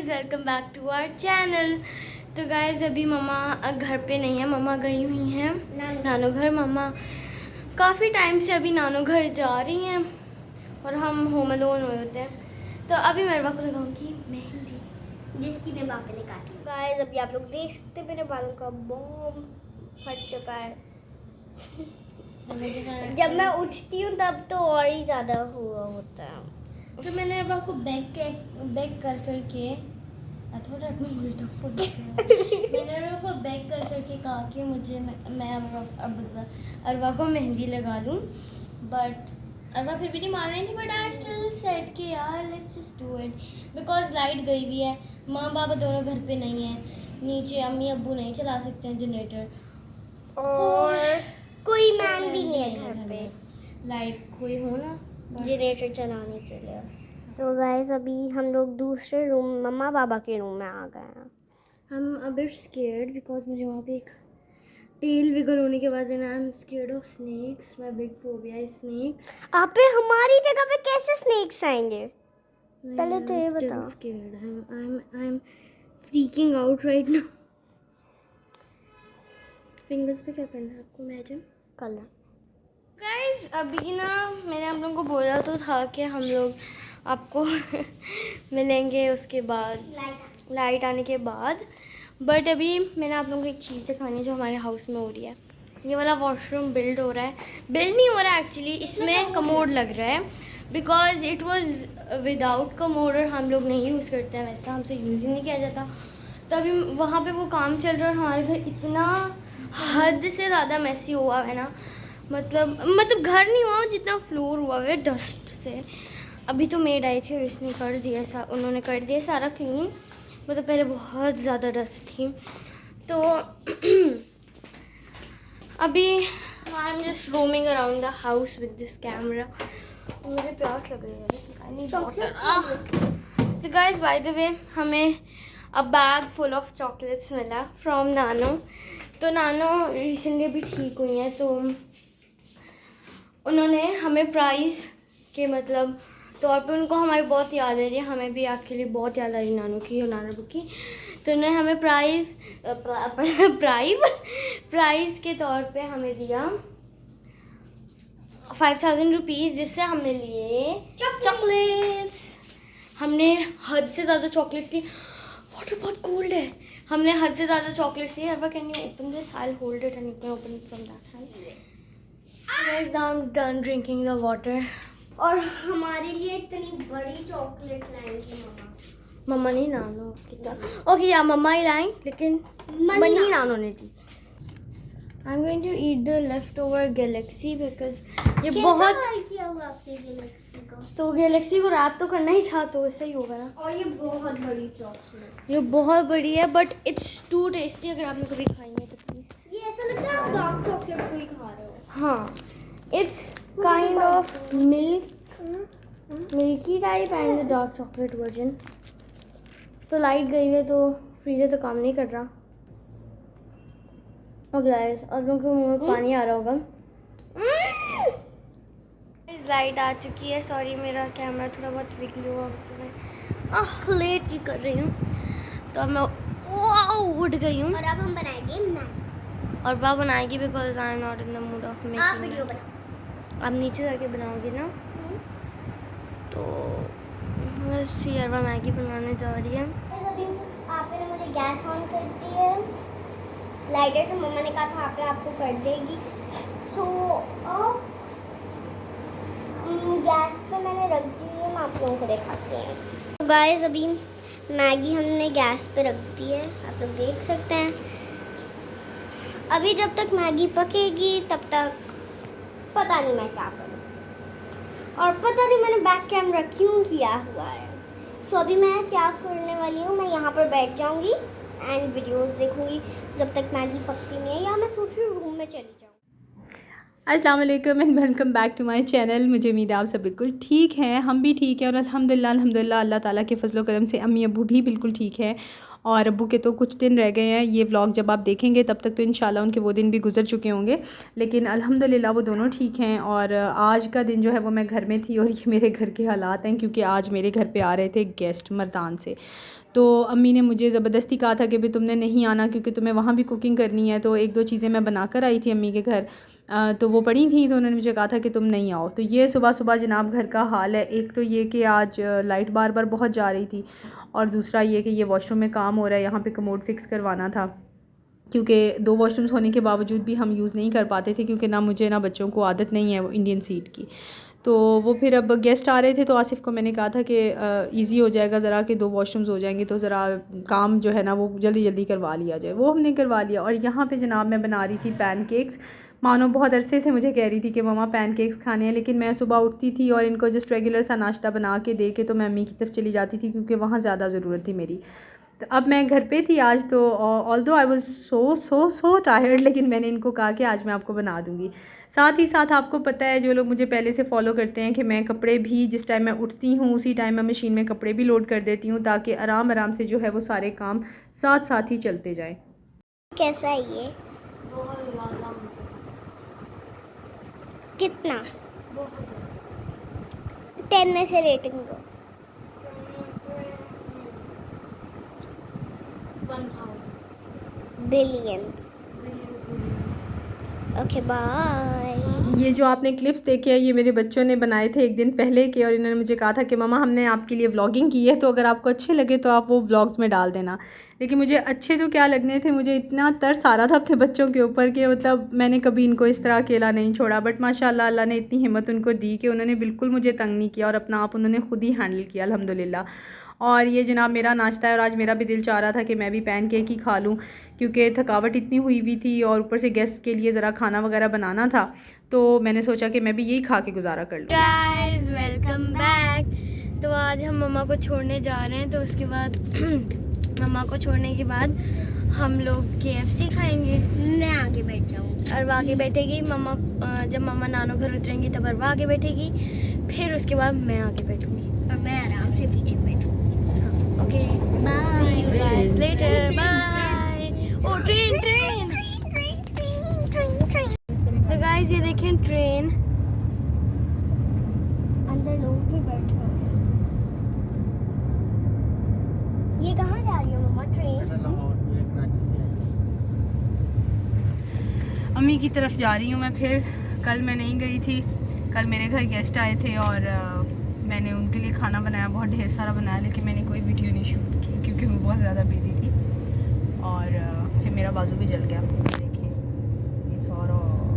Guys, welcome back to our channel. तो guys अभी मम्मा घर पे नहीं है, मम्मा गई हुई हैं नानो घर। मम्मा काफ़ी टाइम से अभी नानो घर जा रही हैं और हम होम अलोन हुए होते हैं। तो अभी मेरे को लगाऊंगी मेहंदी जिसकी मेरे पापा ने काटी। गाइस अभी आप लोग देख सकते हैं मेरे बालों का बॉम फट चुका है। जब मैं उठती हूँ तब तो और ही ज़्यादा हुआ होता है। तो मैंने आपको बैक कर करके थोड़ा अपने उल्टा फुट मैंने आपको बैक कर करके कहा कि मुझे मैं अरवा को मेहंदी लगा लूँ, बट अरवा फिर भी नहीं मान रही थी। बट आई स्टिल सेड कि यार let's just do it because light गई हुई है, माँ बाबा दोनों घर पे नहीं है, नीचे अम्मी अब्बू नहीं चला सकते हैं जनरेटर और कोई मैन भी नहीं है घर पे, लाइट कोई हो ना जनरेटर चलाने के लिए। तो गाइस अभी हम लोग दूसरे रूम मम्मा पापा के रूम में आ गए हैं। हम अ बिट स्केयर्ड बिकॉज मुझे वहाँ पे एक टेल विगल होने के बाद I am scared of snakes. My big phobia is snakes. आप पे हमारी जगह पे कैसे स्नेक्स आएंगे? पहले तो ये बताओ। Scared I am freaking out right now. Fingers पे क्या करना है आपको? इमेजिन करना। गाइस अभी ना मैंने आप लोगों को बोला तो था कि हम लोग आपको मिलेंगे उसके बाद लाइट आने के बाद, बट अभी मैंने आप लोगों को एक चीज़ दिखानी है जो हमारे हाउस में हो रही है। ये वाला वॉशरूम बिल्ड हो रहा है, बिल्ड नहीं हो रहा है एक्चुअली, इसमें कमोड लग रहा है because it was without commode और हम लोग नहीं यूज़ करते हैं, वैसा हमसे यूज़ ही नहीं किया जाता। तो अभी वहाँ पे वो काम चल रहा है और हमारे घर इतना हद से ज़्यादा मैसी हुआ है ना, मतलब घर नहीं हुआ जितना फ्लोर हुआ है डस्ट से। अभी तो मेड आई थी और इसने कर दिया उन्होंने कर दिया सारा क्लीन, मतलब पहले बहुत ज़्यादा डस्ट थी। तो अभी I am just roaming around the house with this camera. मुझे प्यास लग रही है। तो गाइस बाय द वे हमें अ बैग फुल ऑफ चॉकलेट्स मिला फ्रॉम नानो। तो नानो रिसेंटली अभी ठीक हुई हैं, तो उन्होंने हमें प्राइज़ के मतलब तौर पे उनको हमारी बहुत याद आ रही है, हमें भी एक्चुअली बहुत याद आ रही है नानू की और नानू की। तो उन्होंने हमें प्राइज़ के तौर पे हमें दिया 5000 रुपीज़, जिससे हमने लिए चॉकलेट्स। हमने हद से ज़्यादा चॉकलेट्स ली। वाटर बहुत कोल्ड है। हमने हद से ज़्यादा चॉकलेट्स ली। अरबा can you open this? I will hold it and you can open it from that hand. Guys, now I'm done drinking the water. और हमारे लिए इतनी बड़ी चॉकलेट लाएंगी मम्मा नहीं नानो कितना ओके या मम्मा ही लाएं, लेकिन मनी नानो ने दी। I'm going to eat the leftover galaxy because ये बहुत किया हुआ आपने गैलेक्सी का। तो गैलेक्सी को रैप तो करना ही था, तो ऐसा ही होगा ना। और ये बहुत बड़ी चॉकलेट, ये बहुत बड़ी है बट इट्स टू टेस्टी। अगर आप लोग कभी खाएंगे तो प्लीज। ये ऐसा लगता है आप डार्क चॉकलेट को ही खा रहे हो। हाँ, it's kind of milky type and the dark chocolate version. तो लाइट गई है तो फ्रीजर तो काम नहीं कर रहा। ओके गाइस, अब लोगों के मुंह में पानी आ रहा होगा। लाइट आ चुकी है। सॉरी मेरा कैमरा थोड़ा बहुत विगली हुआ उसमें लेट की कर रही हूँ, तो अब मैं उठ गई हूँ। और अब हम बनाएंगे मैगी। और बाप बनाएगी because I am not in the mood off making. आप वीडियो बनाओ, आप नीचे जाके बनाओगे ना। तो बस अरवा मैगी बनाने जा रही है। आपने मुझे गैस ऑन कर दी है, लाइटर से मम्मा ने कहा था आप आपको कर देगी। सो गैस पे मैंने रख दी है, मैं आप लोगों को दिखाती हूँ। तो गाइस अभी मैगी हमने गैस पे रख दी है, आप लोग देख सकते हैं। अभी जब तक मैगी पकेगी तब तक पता नहीं मैं क्या करूँ, और पता नहीं मैंने बैक कैमरा क्यों किया हुआ है। सो अभी मैं क्या करने वाली हूँ, मैं यहाँ पर बैठ जाऊँगी एंड वीडियोस देखूँगी जब तक मैगी पकती नहीं है, या मैं सोच रही हूँ रूम में चली जाऊँ। अस्सलाम वालेकुम and welcome back to my channel. मुझे उम्मीद है आप सब बिल्कुल ठीक हैं, हम भी ठीक हैं और अल्हम्दुलिल्लाह अल्लाह ताला के फजलो करम से अम्मी अब्बू भी बिल्कुल ठीक है। और अब्बू के तो कुछ दिन रह गए हैं। ये व्लॉग जब आप देखेंगे तब तक तो इंशाल्लाह उनके वो दिन भी गुजर चुके होंगे, लेकिन अल्हम्दुलिल्लाह वो दोनों ठीक हैं। और आज का दिन जो है वो मैं घर में थी और ये मेरे घर के हालात हैं, क्योंकि आज मेरे घर पर आ रहे थे गेस्ट मर्दान से। तो अम्मी ने मुझे ज़बरदस्ती कहा था कि भाई तुमने नहीं आना क्योंकि तुम्हें वहाँ भी कुकिंग करनी है। तो एक दो चीज़ें मैं बना कर आई थी अम्मी के घर, तो वो पड़ी थी, तो उन्होंने मुझे कहा था कि तुम नहीं आओ। तो ये सुबह सुबह जनाब घर का हाल है। एक तो ये कि आज लाइट बार बार बहुत जा रही थी, और दूसरा ये कि ये वॉशरूम में काम हो रहा है, यहाँ पे कमोड फिक्स करवाना था, क्योंकि 2 वॉशरूम्स होने के बावजूद भी हम यूज़ नहीं कर पाते थे, क्योंकि ना मुझे ना बच्चों को आदत नहीं है वो इंडियन सीट की। तो वो फिर अब गेस्ट आ रहे थे, तो आसिफ़ को मैंने कहा था कि ईज़ी हो जाएगा ज़रा कि 2 वॉशरूम्स हो जाएंगे, तो ज़रा काम जो है ना वो जल्दी जल्दी करवा लिया जाए। वो हमने करवा लिया। और यहाँ पे जनाब मैं बना रही थी पैनकेक्स। मानो बहुत अरसे से मुझे कह रही थी कि मम्मा पैनकेक्स खाने हैं, लेकिन मैं सुबह उठती थी और इनको जस्ट रेगुलर सा नाश्ता बना के दे के तो मैं अम्मी की तरफ चली जाती थी, क्योंकि वहाँ ज़्यादा ज़रूरत थी मेरी। तो अब मैं घर पे थी आज, तो although I was so tired, लेकिन मैंने इनको कहा कि आज मैं आपको बना दूँगी। साथ ही साथ आपको पता है, जो लोग मुझे पहले से फ़ॉलो करते हैं, कि मैं कपड़े भी जिस टाइम मैं उठती हूँ उसी टाइम मैं मशीन में कपड़े भी लोड कर देती हूँ, ताकि आराम आराम से जो है वो सारे काम साथ साथ ही चलते जाएँ। कैसा है ये? कितना? 10 में से रेटिंग दो। 1000 बिलियंस। Okay bye. ये जो आपने क्लिप्स देखे हैं, ये मेरे बच्चों ने बनाए थे एक दिन पहले के, और इन्होंने मुझे कहा था कि मम्मा हमने आपके लिए व्लॉगिंग की है, तो अगर आपको अच्छे लगे तो आप वो व्लॉग्स में डाल देना। लेकिन मुझे अच्छे तो क्या लगने थे, मुझे इतना तरस आ रहा था अपने बच्चों के ऊपर कि मतलब मैंने कभी इनको इस तरह अकेला नहीं छोड़ा। बट माशाल्लाह अल्लाह ने इतनी हिम्मत उनको दी कि उन्होंने बिल्कुल मुझे तंग नहीं किया, और अपना आप उन्होंने खुद ही हैंडल किया अल्हम्दुलिल्लाह। और ये जनाब मेरा नाश्ता है, और आज मेरा भी दिल चाह रहा था कि मैं भी पैनकेक ही खा लूँ, क्योंकि थकावट इतनी हुई हुई थी और ऊपर से गेस्ट के लिए ज़रा खाना वगैरह बनाना था, तो मैंने सोचा कि मैं भी यही खा के गुजारा कर लूँ। Guys welcome back. तो आज हम मम्मा को छोड़ने जा रहे हैं, तो उसके बाद मम्मा को छोड़ने के बाद हम लोग KFC खाएंगे। मैं आगे बैठ जाऊँगी और वो आगे बैठेगी। मम्मा जब मम्मा नानो घर उतरेंगी तब वो आगे बैठेगी, फिर उसके बाद मैं आगे बैठूँगी और मैं आराम से पीछे बैठूँगी। Okay bye, see you guys later, bye. ओ ट्रेन। तो गाइस ये देखें ट्रेन, अंदर लोग भी बैठे हुए हैं। ये कहाँ जा रही है मम्मा ट्रेन? अम्मी की तरफ जा रही हूँ मैं फिर। कल मैं नहीं गई थी, कल मेरे घर गेस्ट आए थे और मैंने उनके लिए खाना बनाया, बहुत ढेर सारा बनाया, लेकिन मैंने कोई वीडियो नहीं शूट की क्योंकि मैं बहुत ज़्यादा बिजी थी। और फिर मेरा बाजू भी जल गया, देखिए ये सारा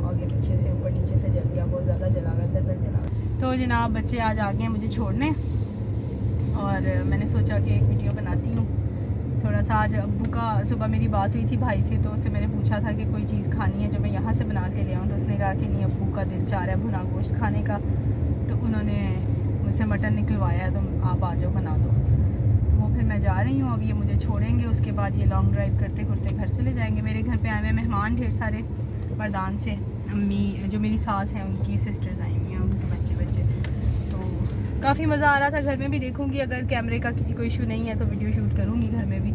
आगे पीछे से ऊपर नीचे से जल गया, बहुत ज़्यादा जला हुआ, अंदर तक जला हुआ। तो जनाब बच्चे आज आ गए हैं मुझे छोड़ने, और मैंने सोचा कि एक वीडियो बनाती हूँ। थोड़ा सा आज अब्बू का सुबह मेरी बात हुई थी भाई से, तो उससे मैंने पूछा था कि कोई चीज़ खानी है जो मैं यहाँ से बना के ले आऊँ, तो उसने कहा कि नहीं अब्बू का दिल चाह रहा है भुना गोश्त खाने का, तो उन्होंने मुझसे मटन निकलवाया है, तो आप आ जाओ बना दो। तो वो फिर मैं जा रही हूँ, अब ये मुझे छोड़ेंगे, उसके बाद ये लॉन्ग ड्राइव करते करते घर चले जाएंगे। मेरे घर पे आए हुए मेहमान ढेर सारे मर्दान से, अम्मी जो मेरी सास हैं उनकी सिस्टर्स आई हुई हैं, उनके बच्चे, तो काफ़ी मज़ा आ रहा था। घर में भी देखूँगी, अगर कैमरे का किसी को इशू नहीं है तो वीडियो शूट करूँगी घर में भी।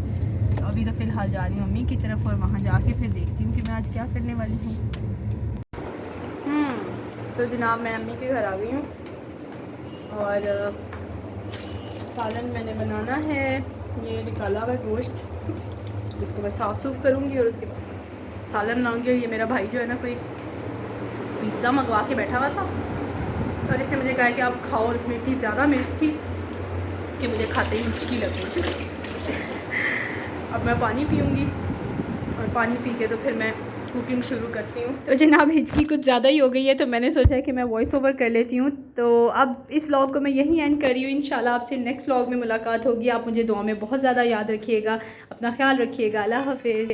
तो अभी तो फ़िलहाल जा रही हूँ अम्मी की तरफ, और वहाँ जाके फिर देखती हूँ कि मैं आज क्या करने वाली हूँ। तो जनाब मैं अम्मी के घर आ गई हूँ, और सालन मैंने बनाना है। ये निकाला हुआ गोश्त, उसको मैं साफ़ सूफ करूँगी और उसके बाद सालन लाऊंगी। और ये मेरा भाई जो है ना, कोई पिज़्ज़ा मंगवा के बैठा हुआ था, और इसने मुझे कहा कि आप खाओ, और इसमें इतनी ज़्यादा मिर्च थी कि मुझे खाते ही हिचकी लग गई। अब मैं पानी पीऊँगी, और पानी पी के तो फिर मैं कुकिंग शुरू करती हूँ। तो जनाब हिचकी कुछ ज़्यादा ही हो गई है, तो मैंने सोचा कि मैं वॉइस ओवर कर लेती हूँ। तो अब इस व्लॉग को मैं यहीं एंड कर रही हूँ। इंशाल्लाह आपसे नेक्स्ट व्लॉग में मुलाकात होगी। आप मुझे दुआ में बहुत ज़्यादा याद रखिएगा, अपना ख्याल रखिएगा। अल्लाह हाफ़िज़।